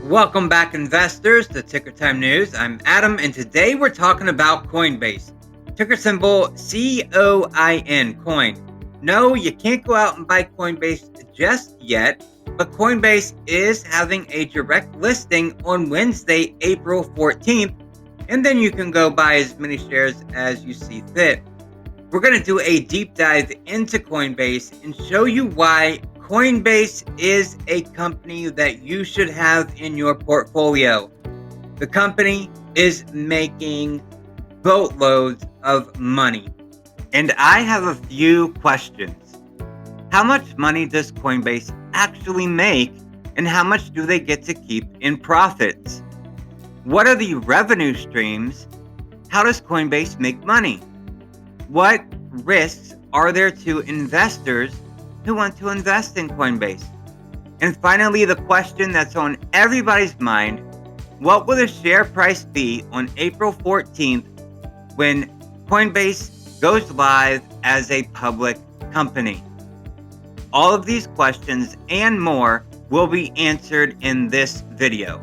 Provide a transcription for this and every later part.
Welcome back, investors, to Ticker Time News. I'm Adam, and today we're talking about Coinbase. Ticker symbol COIN, coin. No, you can't go out and buy Coinbase just yet, but Coinbase is having a direct listing on Wednesday, April 14th, and then you can go buy as many shares as you see fit. We're going to do a deep dive into Coinbase and show you why Coinbase is a company that you should have in your portfolio. The company is making boatloads of money. And I have a few questions. How much money does Coinbase actually make, and how much do they get to keep in profits? What are the revenue streams? How does Coinbase make money? What risks are there to investors who want to invest in Coinbase? And finally, the question that's on everybody's mind: what will the share price be on April 14th when Coinbase goes live as a public company? All of these questions and more will be answered in this video.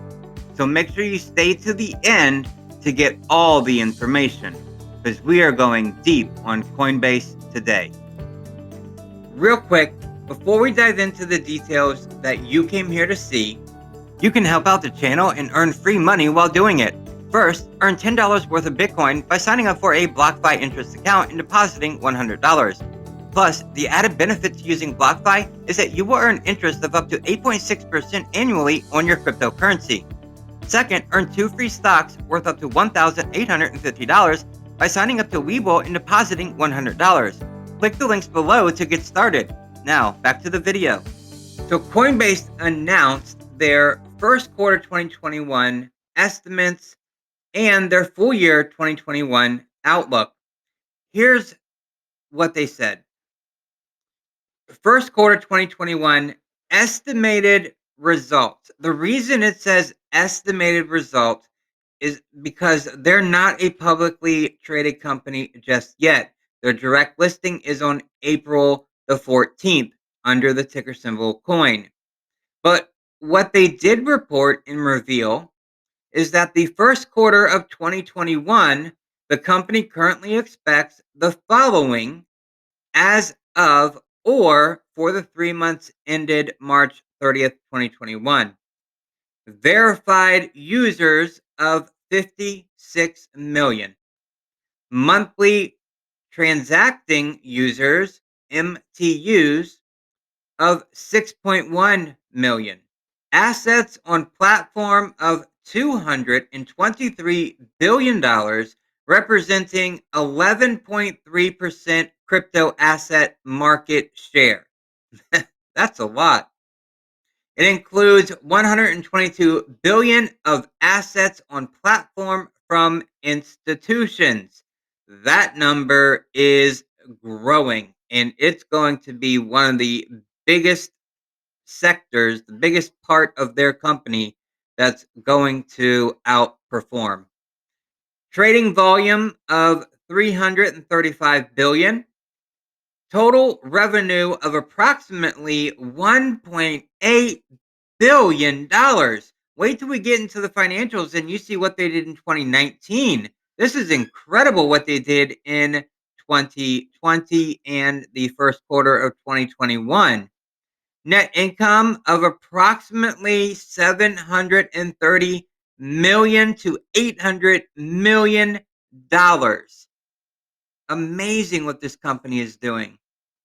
So make sure you stay to the end to get all the information, because we are going deep on Coinbase today. Real quick, before we dive into the details that you came here to see, you can help out the channel and earn free money while doing it. First, earn $10 worth of Bitcoin by signing up for a BlockFi interest account and depositing $100. Plus, the added benefit to using BlockFi is that you will earn interest of up to 8.6% annually on your cryptocurrency. Second, earn 2 free stocks worth up to $1,850 by signing up to Webull and depositing $100. Click the links below to get started. Now, back to the video. So Coinbase announced their first quarter 2021 estimates and their full year 2021 outlook. Here's what they said. First quarter 2021 estimated results. The reason it says estimated results is because they're not a publicly traded company just yet. Their direct listing is on April the 14th under the ticker symbol coin. But what they did report and reveal is that the first quarter of 2021, the company currently expects the following as of or for the 3 months ended March 30th, 2021. Verified users of 56 million. Monthly transacting users, MTUs, of 6.1 million. Assets on platform of $223 billion, representing 11.3% crypto asset market share. That's a lot. It includes 122 billion of assets on platform from institutions. That number is growing, and it's going to be one of the biggest sectors, the biggest part of their company that's going to outperform. Trading volume of 335 billion. Total revenue of approximately $1.8 billion. Wait till we get into the financials and you see what they did in 2019. This is incredible what they did in 2020 and the first quarter of 2021. Net income of approximately 730 million to 800 million dollars. Amazing what this company is doing.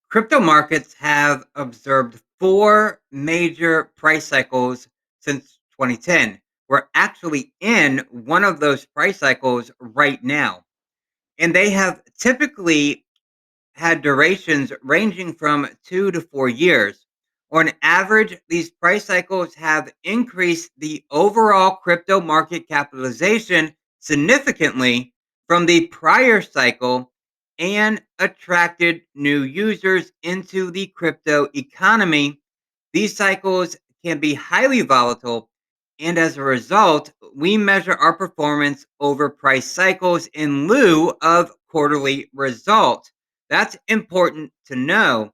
Crypto markets have observed 4 major price cycles since 2010. We're actually in one of those price cycles right now. And they have typically had durations ranging from 2 to 4 years. On average, these price cycles have increased the overall crypto market capitalization significantly from the prior cycle and attracted new users into the crypto economy. These cycles can be highly volatile, and as a result, we measure our performance over price cycles in lieu of quarterly results. That's important to know.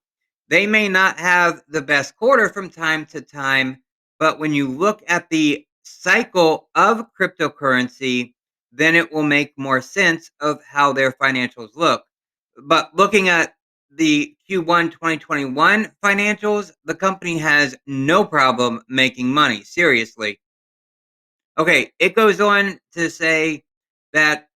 They may not have the best quarter from time to time, but when you look at the cycle of cryptocurrency, then it will make more sense of how their financials look. But looking at the Q1 2021 financials, the company has no problem making money. Seriously. Okay, it goes on to say that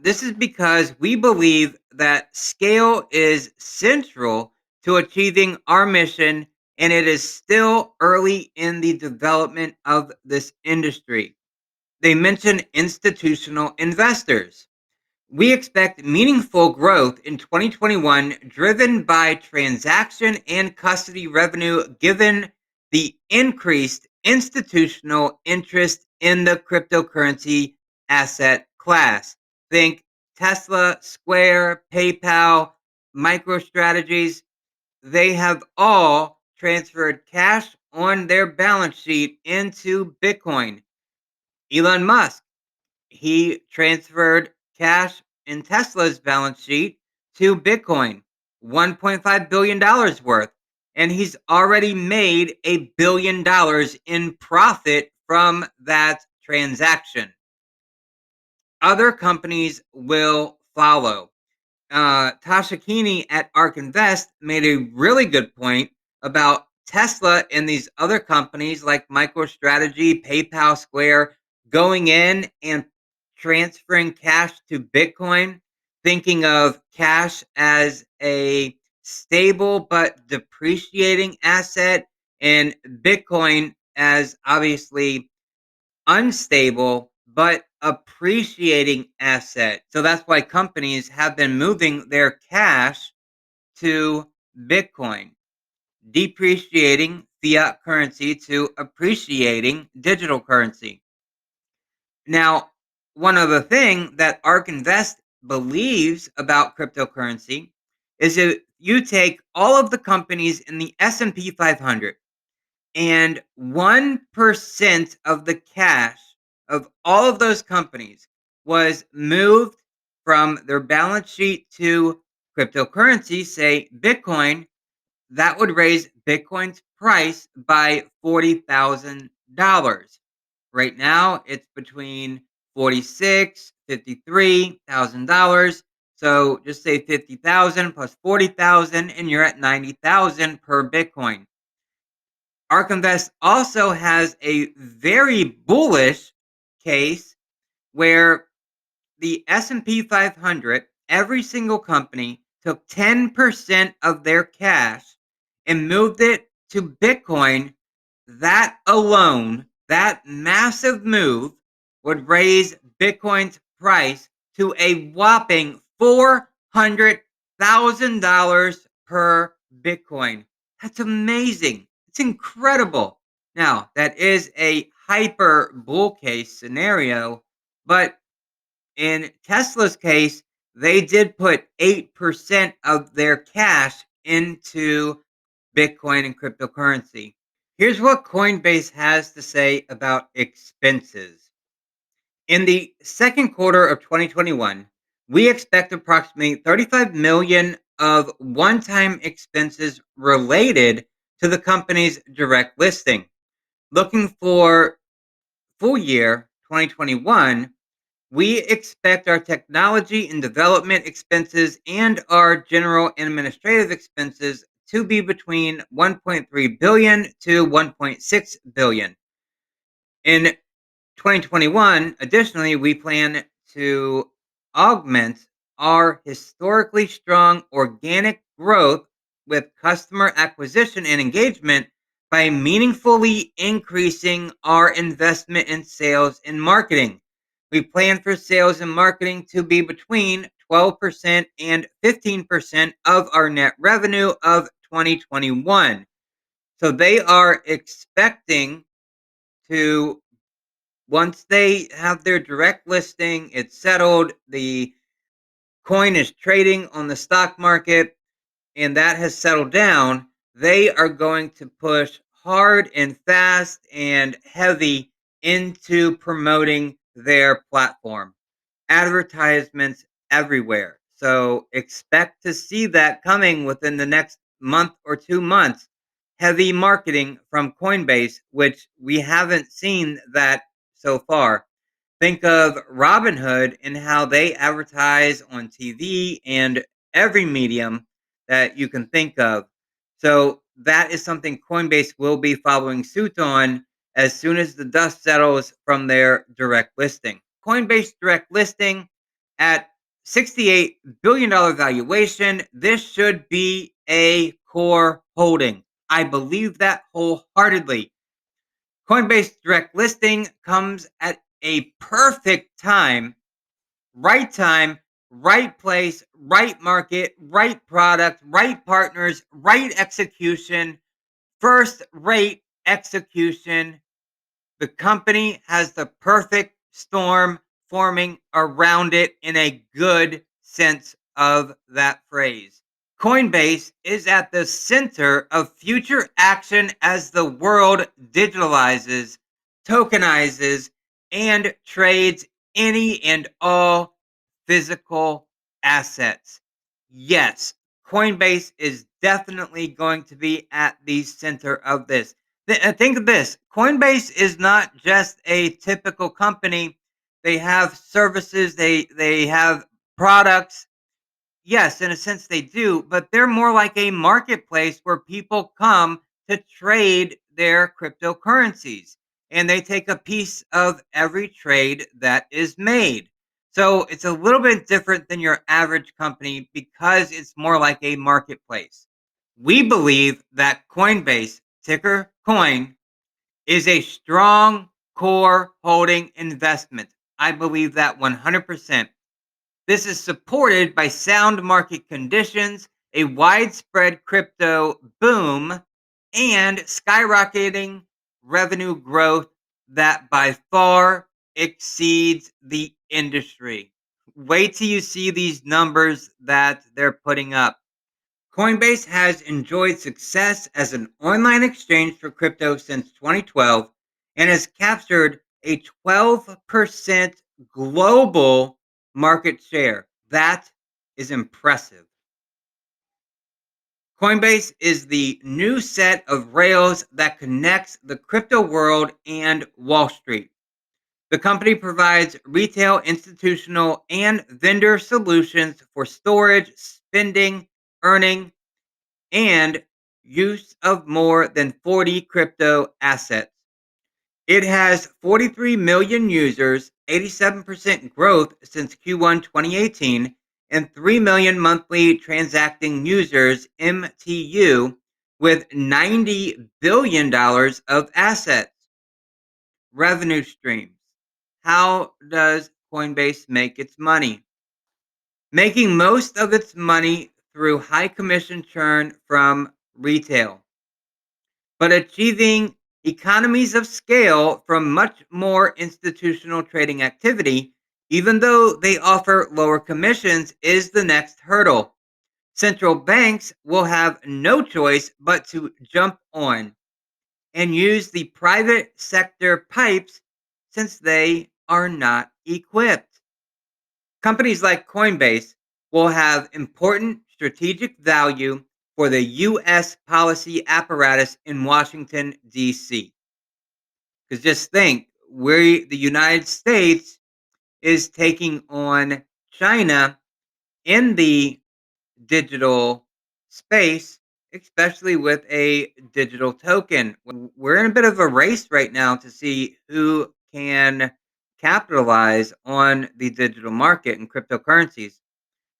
this is because we believe that scale is central to achieving our mission, and it is still early in the development of this industry. They mention institutional investors. We expect meaningful growth in 2021 driven by transaction and custody revenue given the increased institutional interest in the cryptocurrency asset class. Think Tesla, Square, PayPal, MicroStrategies. They have all transferred cash on their balance sheet into Bitcoin. Elon Musk, he transferred cash in Tesla's balance sheet to Bitcoin, $1.5 billion worth. And he's already made $1 billion in profit from that transaction. Other companies will follow. Tasha Keeney at ARK Invest made a really good point about Tesla and these other companies like MicroStrategy, PayPal, Square going in and transferring cash to Bitcoin, thinking of cash as a stable but depreciating asset, and Bitcoin as obviously unstable but appreciating asset. So that's why companies have been moving their cash to Bitcoin, depreciating fiat currency to appreciating digital currency. Now, one other thing that ARK Invest believes about cryptocurrency is if you take all of the companies in the S&P 500 and 1% of the cash of all of those companies was moved from their balance sheet to cryptocurrency, say Bitcoin, that would raise Bitcoin's price by $40,000. Right now, it's between 46, $53,000. So just say 50,000 plus 40,000 and you're at 90,000 per Bitcoin. ARK Invest also has a very bullish case where the S&P 500, every single company took 10% of their cash and moved it to Bitcoin. That alone, that massive move would raise Bitcoin's price to a whopping $400,000 per Bitcoin. That's amazing. It's incredible. Now, that is a hyper bull case scenario, but in Tesla's case, they did put 8% of their cash into Bitcoin and cryptocurrency. Here's what Coinbase has to say about expenses. In the second quarter of 2021, we expect approximately 35 million of one-time expenses related to the company's direct listing. Looking for full year 2021, we expect our technology and development expenses and our general and administrative expenses to be between 1.3 billion to 1.6 billion. In 2021, additionally, we plan to augment our historically strong organic growth with customer acquisition and engagement by meaningfully increasing our investment in sales and marketing. We plan for sales and marketing to be between 12% and 15% of our net revenue of 2021. So they are expecting to, once they have their direct listing, it's settled, the coin is trading on the stock market, and that has settled down, they are going to push hard and fast and heavy into promoting their platform. Advertisements everywhere. So expect to see that coming within the next month or 2 months. heavy marketing from Coinbase, which we haven't seen that so far. Think of Robinhood and how they advertise on TV and every medium that you can think of. So that is something Coinbase will be following suit on as soon as the dust settles from their direct listing. Coinbase direct listing at $68 billion valuation. This should be a core holding. I believe that wholeheartedly. Coinbase direct listing comes at a perfect time, right place, right market, right product, right partners, right execution, first rate execution. The company has the perfect storm forming around it in a good sense of that phrase. Coinbase is at the center of future action as the world digitalizes, tokenizes, and trades any and all physical assets. Yes, Coinbase is definitely going to be at the center of this. Think of this. Coinbase is not just a typical company. They have services, they have products. Yes, in a sense they do, but they're more like a marketplace where people come to trade their cryptocurrencies and they take a piece of every trade that is made. So it's a little bit different than your average company because it's more like a marketplace. We believe that Coinbase, ticker coin, is a strong core holding investment. I believe that 100%. This is supported by sound market conditions, a widespread crypto boom, and skyrocketing revenue growth that by far exceeds the industry. Wait till you see these numbers that they're putting up. Coinbase has enjoyed success as an online exchange for crypto since 2012 and has captured a 12% global market share. That is impressive. Coinbase is the new set of rails that connects the crypto world and Wall Street. The company provides retail, institutional, and vendor solutions for storage, spending, earning, and use of more than 40 crypto assets. It has 43 million users, 87% growth since Q1 2018, and 3 million monthly transacting users, MTU, with $90 billion of assets. Revenue streams. How does Coinbase make its money? Making most of its money through high commission churn from retail, but achieving economies of scale from much more institutional trading activity, even though they offer lower commissions, is the next hurdle. Central banks will have no choice but to jump on and use the private sector pipes since they are not equipped. Companies like Coinbase will have important strategic value for the U.S. policy apparatus in Washington, D.C. Because just think, the United States is taking on China in the digital space, especially with a digital token. We're in a bit of a race right now to see who can capitalize on the digital market and cryptocurrencies.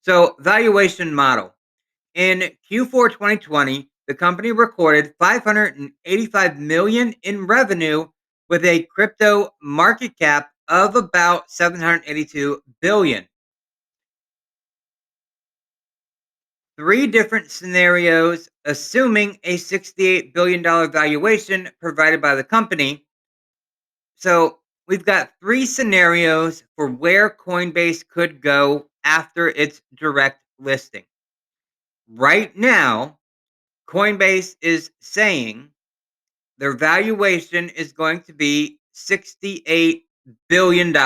So, valuation model. In Q4 2020, the company recorded 585 million in revenue with a crypto market cap of about 782 billion. Three different scenarios assuming a $68 billion valuation provided by the company. So, we've got three scenarios for where Coinbase could go after its direct listing. Right now, Coinbase is saying their valuation is going to be $68 billion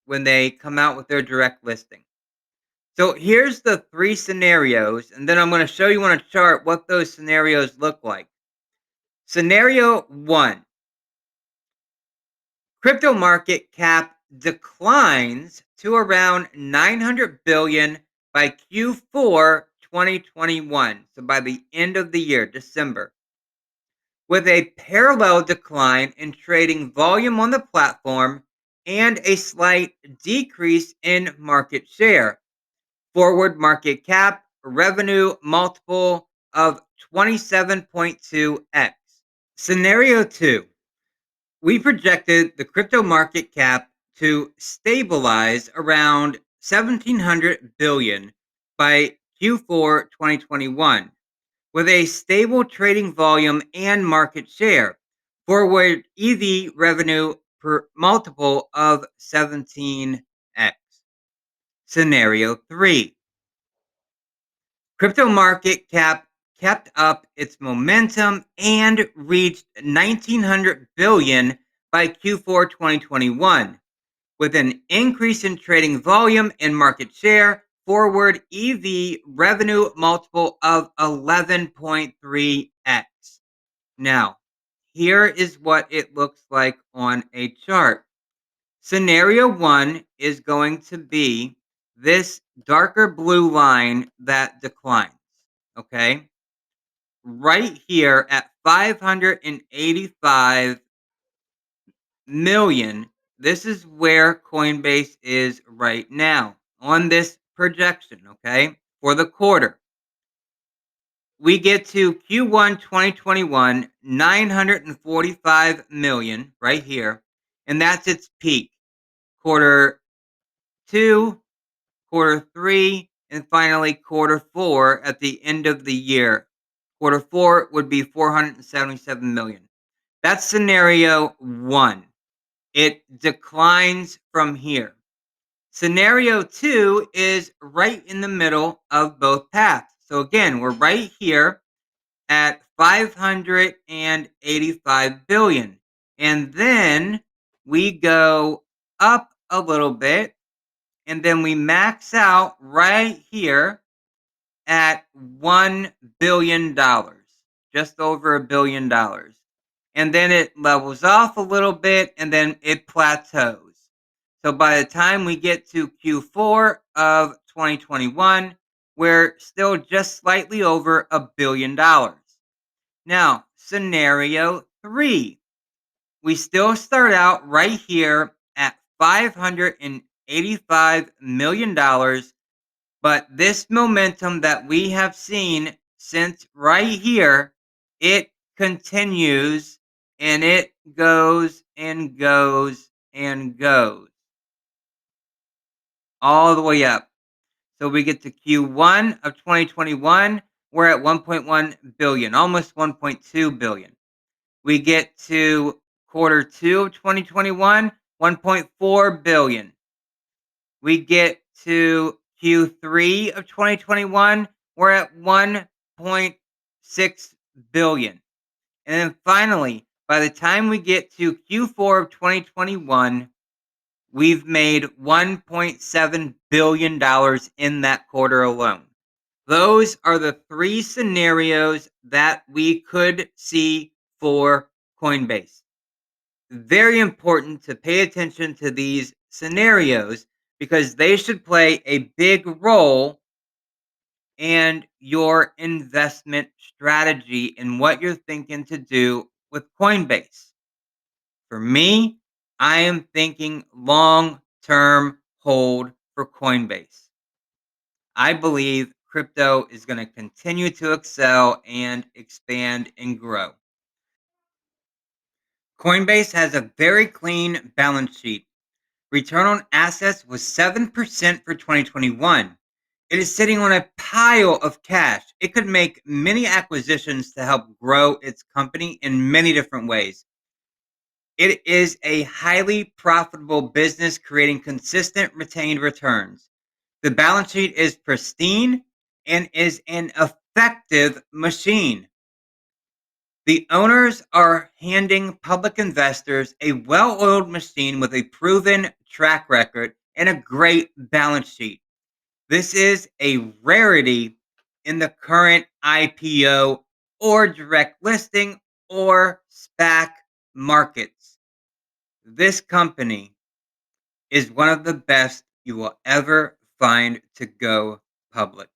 when they come out with their direct listing. So here's the three scenarios, and then I'm going to show you on a chart what those scenarios look like. Scenario one: crypto market cap declines to around 900 billion by Q4 2021. So by the end of the year, December, with a parallel decline in trading volume on the platform and a slight decrease in market share. Forward market cap revenue multiple of 27.2x. Scenario 2: we projected the crypto market cap to stabilize around 1700 billion by Q4 2021 with a stable trading volume and market share. Forward EV revenue per multiple of 17x. Scenario 3: crypto market cap kept up its momentum and reached 1900 billion by Q4 2021 with an increase in trading volume and market share. Forward EV revenue multiple of 11.3x. Now, here is what it looks like on a chart. Scenario 1 is going to be this darker blue line that declines, okay? Right here at 585 million, this is where Coinbase is right now on this projection, okay? For the quarter. We get to Q1 2021, 945 million right here, and that's its peak. Quarter 2, quarter 3, and finally quarter 4 at the end of the year. Quarter 4 would be 477 million. That's scenario 1. It declines from here. Scenario 2 is right in the middle of both paths. So again, we're right here at 585 billion. And then we go up a little bit, and then we max out right here at $1 billion, just over $1 billion. And then it levels off a little bit and then it plateaus. So by the time we get to Q4 of 2021, we're still just slightly over $1 billion. Now, scenario 3, we still start out right here at $585 million, but this momentum that we have seen since right here, it continues and it goes and goes and goes all the way up. So we get to Q1 of 2021, we're at 1.1 billion, almost 1.2 billion. We get to quarter 2 of 2021, 1.4 billion. We get to Q3 of 2021, we're at 1.6 billion. And then finally, by the time we get to Q4 of 2021, we've made $1.7 billion in that quarter alone. Those are the three scenarios that we could see for Coinbase. Very important to pay attention to these scenarios because they should play a big role in your investment strategy and what you're thinking to do with Coinbase. For me, I am thinking long term hold for Coinbase. I believe crypto is going to continue to excel and expand and grow. Coinbase has a very clean balance sheet. Return on assets was 7% for 2021. It is sitting on a pile of cash. It could make many acquisitions to help grow its company in many different ways. It is a highly profitable business creating consistent retained returns. The balance sheet is pristine and is an effective machine. The owners are handing public investors a well oiled machine with a proven track record and a great balance sheet. This is a rarity in the current IPO or direct listing or SPAC markets. This company is one of the best you will ever find to go public.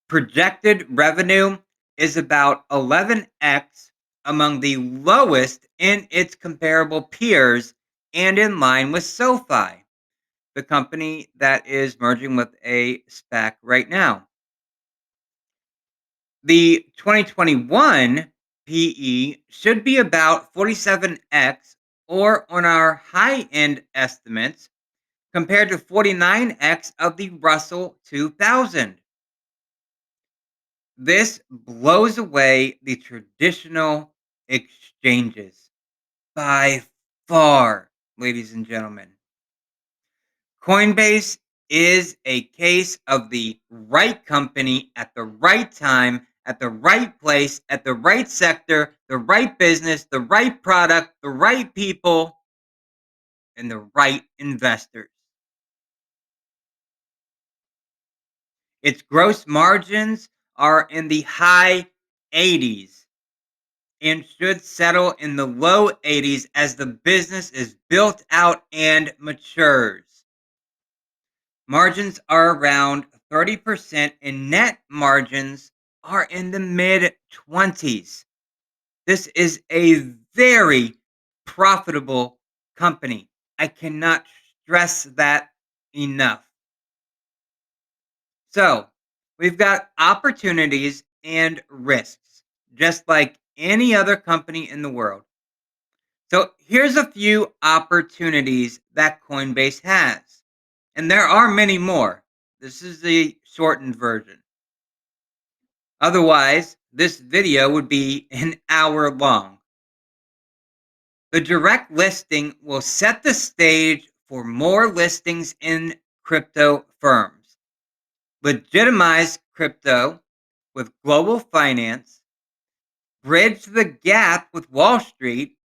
Projected revenue is about 11x among the lowest in its comparable peers and in line with SoFi, the company that is merging with a SPAC right now. The 2021 PE should be about 47x, or on our high end estimates, compared to 49x of the Russell 2000. This blows away the traditional exchanges by far, ladies and gentlemen. Coinbase is a case of the right company at the right time, at the right place, at the right sector, the right business, the right product, the right people, and the right investors. Its gross margins are in the high 80s and should settle in the low 80s as the business is built out and matures. Margins are around 30% and net margins are in the mid 20s. This is a very profitable company. I cannot stress that enough. So, we've got opportunities and risks, just like any other company in the world. So, here's a few opportunities that Coinbase has. And there are many more. This is the shortened version. Otherwise, this video would be an hour long. The direct listing will set the stage for more listings in crypto firms, legitimize crypto with global finance, bridge the gap with Wall Street,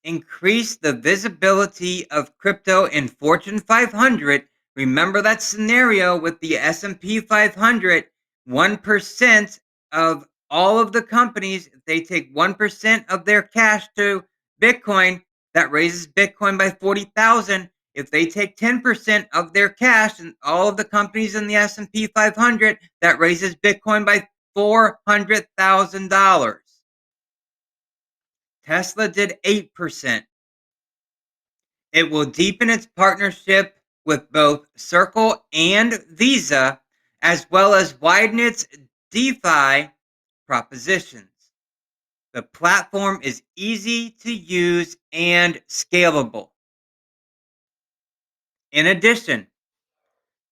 increase the visibility of crypto in Fortune 500. Remember that scenario with the S&P 500, 1% of all of the companies, if they take 1% of their cash to Bitcoin, that raises Bitcoin by 40,000. If they take 10% of their cash and all of the companies in the S&P 500, that raises Bitcoin by $400,000. Tesla did 8%. It will deepen its partnership with both Circle and Visa, as well as widen its DeFi propositions. The platform is easy to use and scalable. In addition,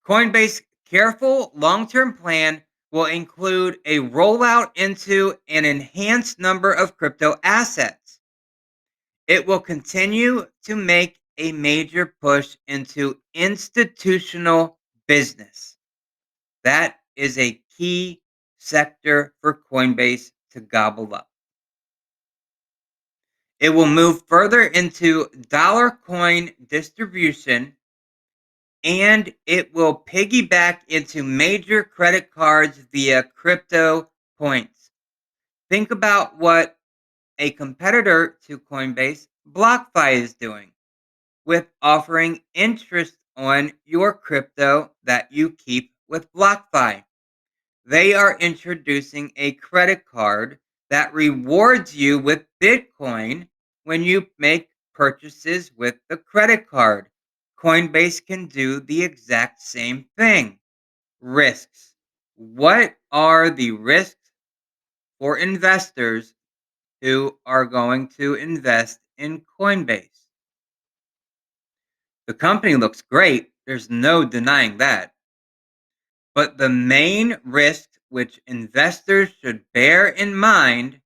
Coinbase's careful long term plan will include a rollout into an enhanced number of crypto assets. It will continue to make a major push into institutional business. That is a key sector for Coinbase to gobble up. It will move further into dollar coin distribution, and it will piggyback into major credit cards via crypto points. Think about what a competitor to Coinbase, BlockFi, is doing, with offering interest on your crypto that you keep with BlockFi. They are introducing a credit card that rewards you with Bitcoin when you make purchases with the credit card. Coinbase can do the exact same thing. Risks. What are the risks for investors who are going to invest in Coinbase? The company looks great. There's no denying that. But the main risk which investors should bear in mind,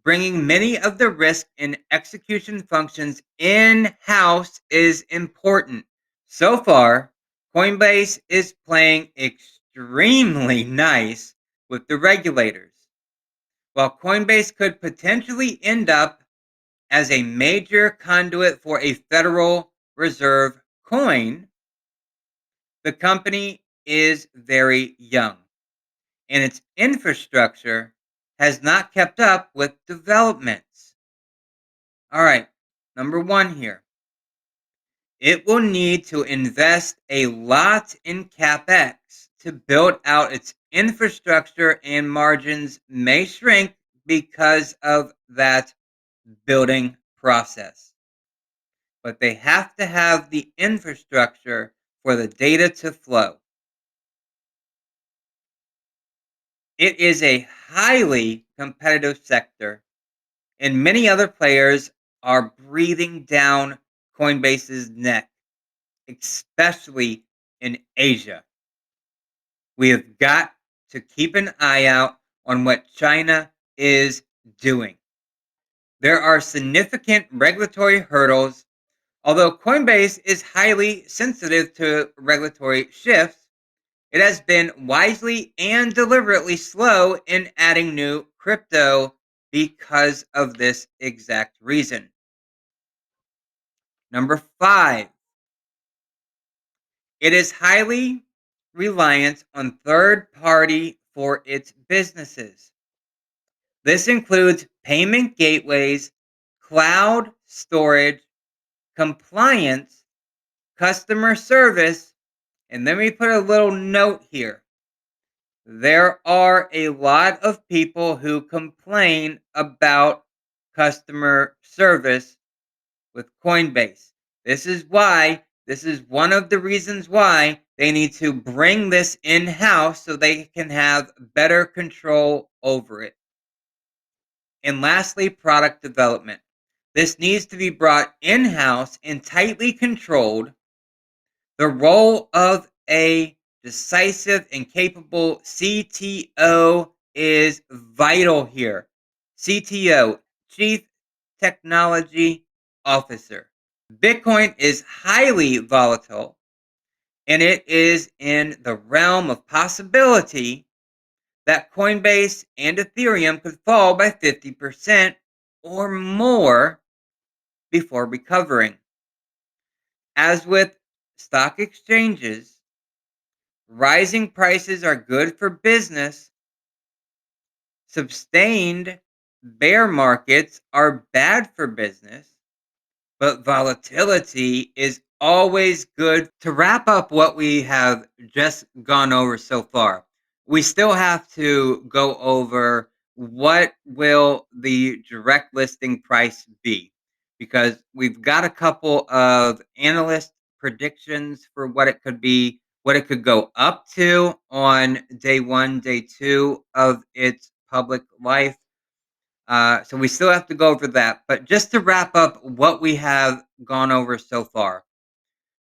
bringing many of the risk and execution functions in-house is important. So far, Coinbase is playing extremely nice with the regulators. While Coinbase could potentially end up as a major conduit for a Federal Reserve coin, The company is very young, and its infrastructure has not kept up with developments. All right, number one here. It will need to invest a lot in capex to build out its infrastructure, and margins may shrink because of that building process. But they have to have the infrastructure for the data to flow. It is a highly competitive sector, and many other players are breathing down Coinbase's neck, especially in Asia. We have got to keep an eye out on what China is doing. There are significant regulatory hurdles. Although Coinbase is highly sensitive to regulatory shifts, it has been wisely and deliberately slow in adding new crypto because of this exact reason. Number five, it is highly reliant on third party for its businesses. This includes payment gateways, cloud storage, compliance, customer service, and let me put a little note here. There are a lot of people who complain about customer service with Coinbase. This is one of the reasons why they need to bring this in house so they can have better control over it. And lastly, product development. This needs to be brought in house and tightly controlled. The role of a decisive and capable CTO is vital here. CTO, Chief Technology Officer. Bitcoin is highly volatile, and it is in the realm of possibility that Coinbase and Ethereum could fall by 50% or more before recovering. As with stock exchanges, rising prices are good for business. Sustained bear markets are bad for business, but volatility is always good. To wrap up what we have just gone over so far, we still have to go over what will the direct listing price be, because we've got a couple of analyst predictions for what it could be, what it could go up to on day one, day two of its public life. So we still have to go over that. But just to wrap up what we have gone over so far.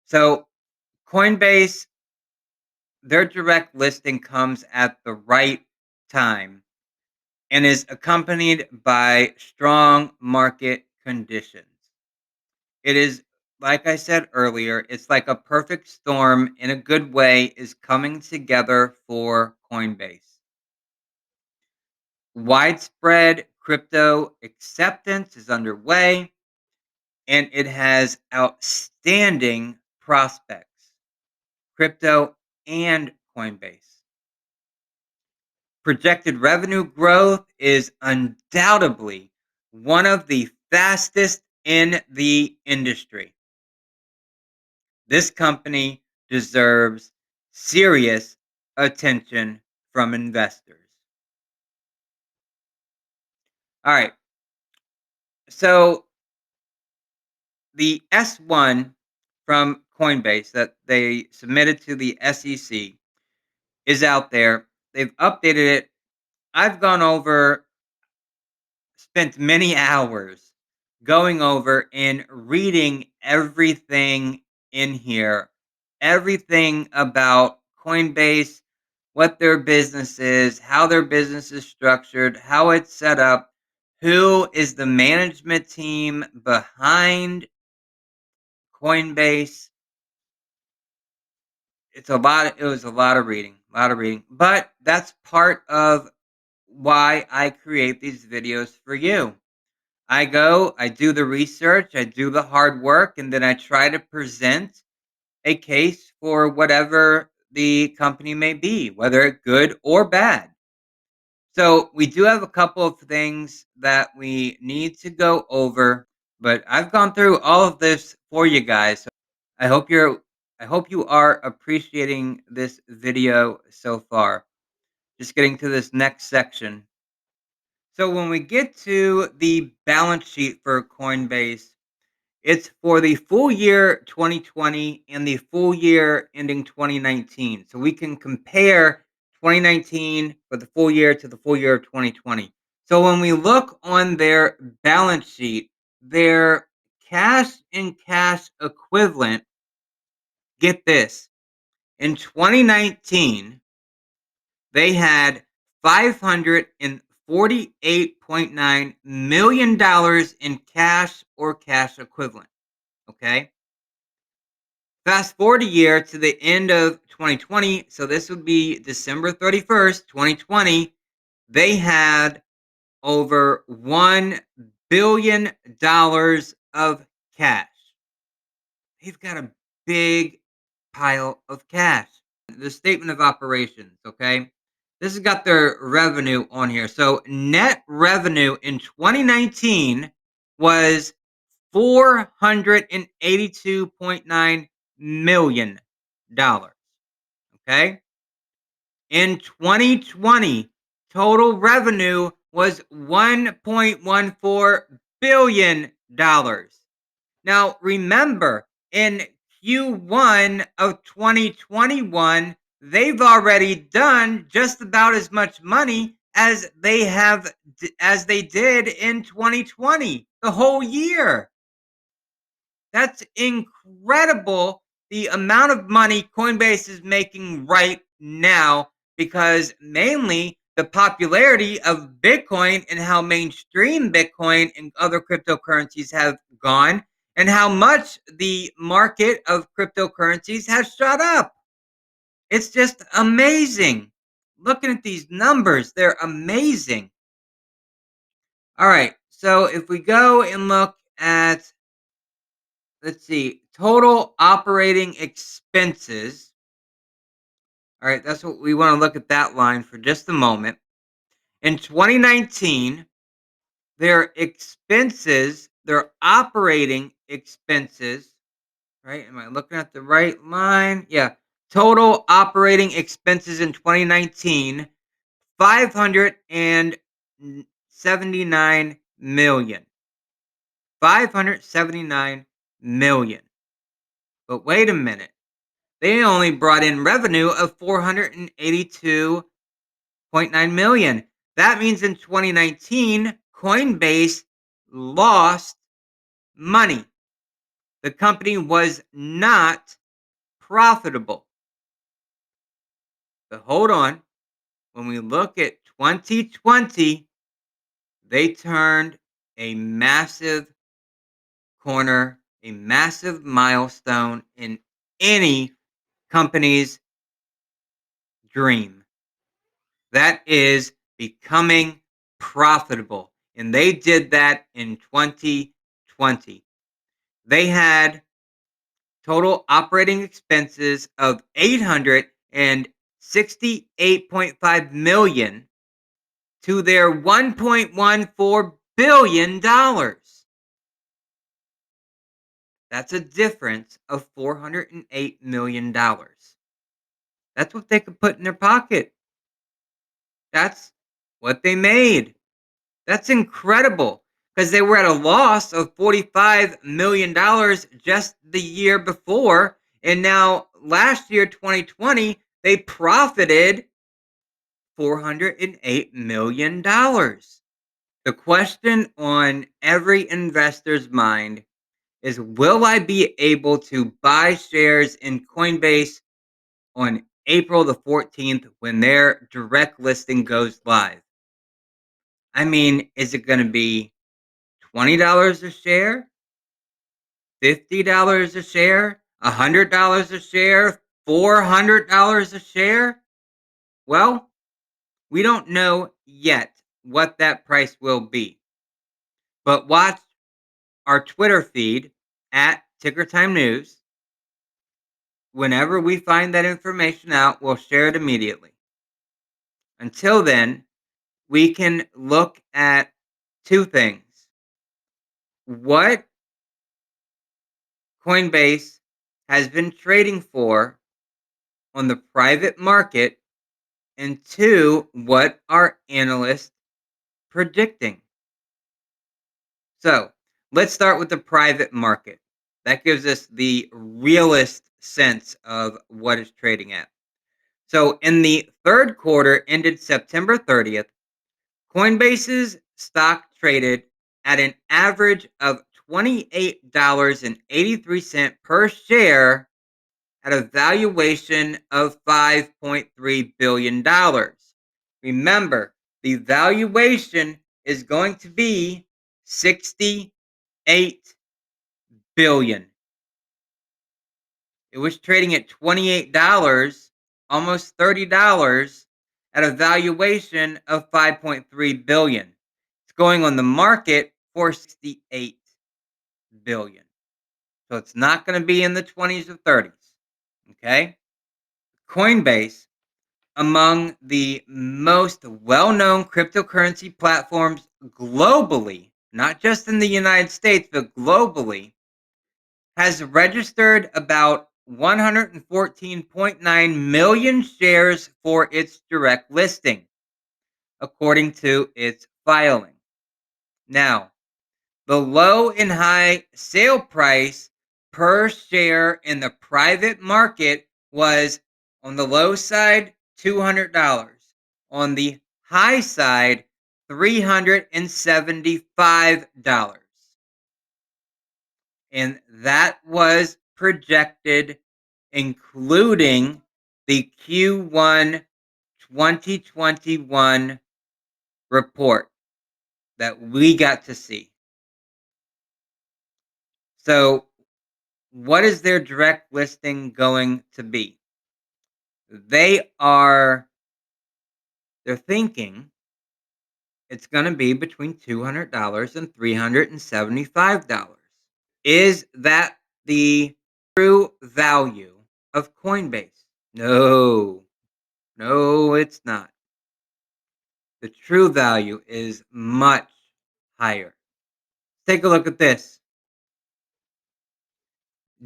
So Coinbase, their direct listing comes at the right time and is accompanied by strong market conditions. It is, like I said earlier, it's like a perfect storm in a good way is coming together for Coinbase. Widespread crypto acceptance is underway, and it has outstanding prospects, crypto and Coinbase. Projected revenue growth is undoubtedly one of the fastest in the industry. This company deserves serious attention from investors. All right. So the S1 from Coinbase that they submitted to the SEC is out there. They've updated it. I've gone over, spent many hours going over and reading everything in here, everything about Coinbase, what their business is, how their business is structured, how it's set up, who is the management team behind Coinbase. It was a lot of reading, a lot of reading. But that's part of why I create these videos for you. I go, I do the research, I do the hard work, and then I try to present a case for whatever the company may be, whether it's good or bad. So we do have a couple of things that we need to go over, but I've gone through all of this for you guys. So I hope you're I hope you are appreciating this video so far. Just getting to this next section. So when we get to the balance sheet for Coinbase, it's for the full year 2020 and the full year ending 2019. So we can compare 2019 for the full year to the full year of 2020. So when we look on their balance sheet, their cash and cash equivalent, get this, in 2019, they had $548.9 million in cash or cash equivalent. Okay. Fast forward a year to the end of 2020. So this would be December 31st, 2020. They had over $1 billion of cash. They've got a big pile of cash. The statement of operations, okay? This has got their revenue on here. So net revenue in 2019 was $482.9 million. Okay. In 2020, total revenue was $1.14 billion. Now, remember, in Q1 of 2021, they've already done just about as much money as they did in 2020, the whole year. That's incredible, the amount of money Coinbase is making right now, because mainly the popularity of Bitcoin and how mainstream Bitcoin and other cryptocurrencies have gone, and how much the market of cryptocurrencies has shot up. It's just amazing. Looking at these numbers, they're amazing. All right. So if we go and look at, let's see, total operating expenses. All right, that's what we want to look at, that line for just a moment. In 2019, their expenses, their operating expenses, right? Am I looking at the right line? Yeah. Total operating expenses in 2019, 579 million. 579 million. But wait a minute. They only brought in revenue of 482.9 million. That means in 2019, Coinbase lost money. The company was not profitable. But hold on. When we look at 2020, they turned a massive corner, a massive milestone in any company's dream. That is becoming profitable. And they did that in 2020. They had total operating expenses of 868.5 million to their 1.14 billion dollars. That's a difference of $408 million. That's what they could put in their pocket. That's what they made. That's incredible, because they were at a loss of $45 million just the year before. And now last year, 2020, they profited $408 million. The question on every investor's mind is, will I be able to buy shares in Coinbase on April the 14th when their direct listing goes live? I mean, is it going to be $20 a share, $50 a share, $100 a share, $400 a share? Well, we don't know yet what that price will be. But watch our Twitter feed at Ticker Time News. Whenever we find that information out, we'll share it immediately. Until then, we can look at two things. What Coinbase has been trading for on the private market, and two, what are analysts predicting? So let's start with the private market. That gives us the realist sense of what it's trading at. So in the third quarter ended September 30th, Coinbase's stock traded at an average of $28.83 per share at a valuation of $5.3 billion. Remember, the valuation is going to be 68 billion. It was trading at $28, almost $30 at a valuation of 5.3 billion. It's going on the market for 68 billion. So it's not going to be in the 20s or 30s, okay? Coinbase, among the most well-known cryptocurrency platforms globally, not just in the United States, but globally, has registered about 114.9 million shares for its direct listing, according to its filing. Now, the low and high sale price per share in the private market was on the low side $200, on the high side $375. And that was projected including the Q1 2021 report that we got to see. So, what is their direct listing going to be? They are they're thinking it's going to be between $200 and $375. Is that the true value of Coinbase? No. No, it's not. The true value is much higher. Take a look at this.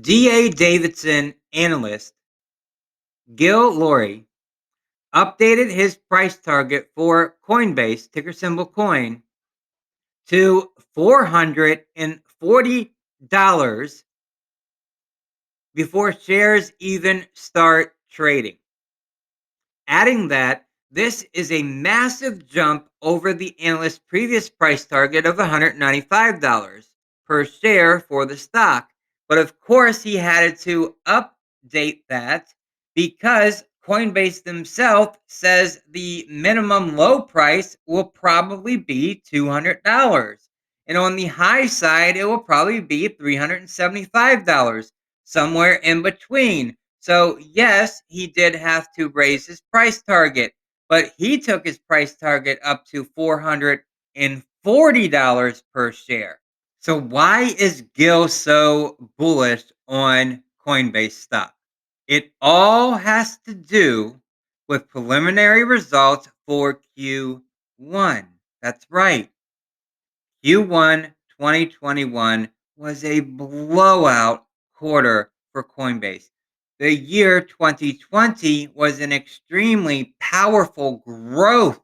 DA Davidson analyst Gil Lorry updated his price target for Coinbase, ticker symbol coin, to $440 before shares even start trading. Adding that this is a massive jump over the analyst's previous price target of $195 per share for the stock. But of course, he had to update that because Coinbase themselves says the minimum low price will probably be $200. And on the high side, it will probably be $375, somewhere in between. So, yes, he did have to raise his price target, but he took his price target up to $440 per share. So, why is Gil so bullish on Coinbase stock? It all has to do with preliminary results for Q1. That's right. Q1 2021 was a blowout quarter for Coinbase. The year 2020 was an extremely powerful growth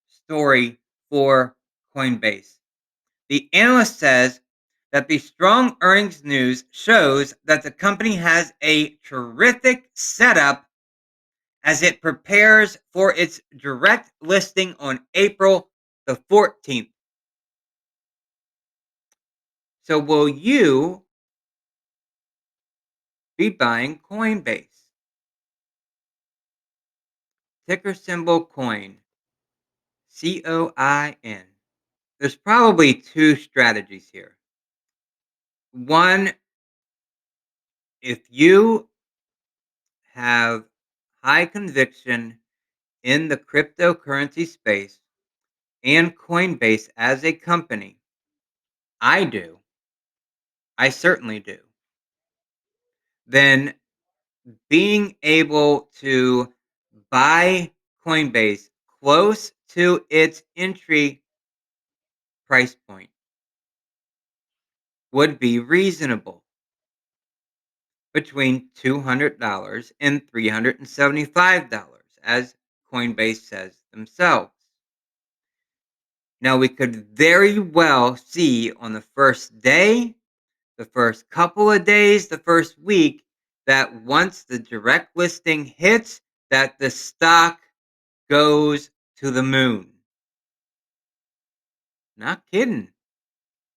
story for Coinbase. The analyst says that the strong earnings news shows that the company has a terrific setup as it prepares for its direct listing on April the 14th. So, will you be buying Coinbase? Ticker symbol coin, COIN. There's probably two strategies here. One, if you have high conviction in the cryptocurrency space and Coinbase as a company, I do. I certainly do. Then being able to buy Coinbase close to its entry price point would be reasonable, between $200 and $375, as Coinbase says themselves. Now, we could very well see on the first day, the first couple of days, the first week, that once the direct listing hits, that the stock goes to the moon. Not kidding.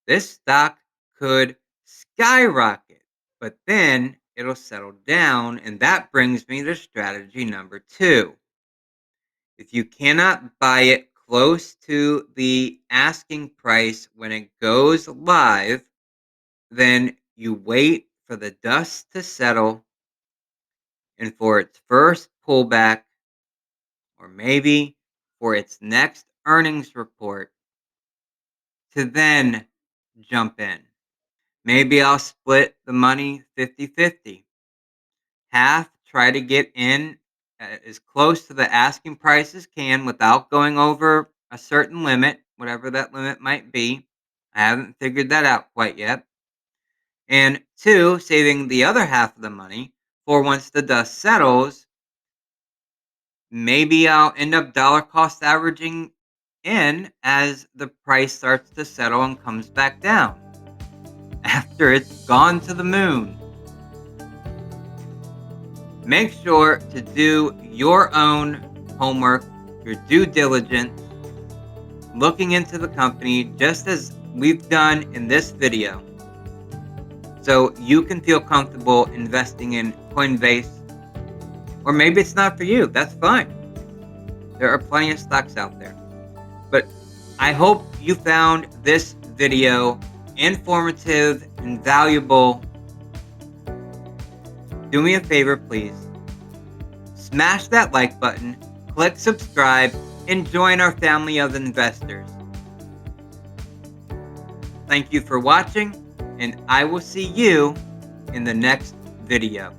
This stock could skyrocket, but then it'll settle down. And that brings me to strategy number two. If you cannot buy it close to the asking price when it goes live, then you wait for the dust to settle and for its first pullback, or maybe for its next earnings report, to then jump in. Maybe I'll split the money 50-50. Half try to get in as close to the asking price as can without going over a certain limit, whatever that limit might be. I haven't figured that out quite yet. And two, saving the other half of the money for once the dust settles. Maybe I'll end up dollar cost averaging in as the price starts to settle and comes back down after it's gone to the moon. Make sure to do your own homework, your due diligence, looking into the company just as we've done in this video, so you can feel comfortable investing in Coinbase. Or maybe it's not for you. That's fine. There are plenty of stocks out there. But I hope you found this video informative and valuable. Do me a favor, please. Smash that like button, click subscribe, and join our family of investors. Thank you for watching, and I will see you in the next video.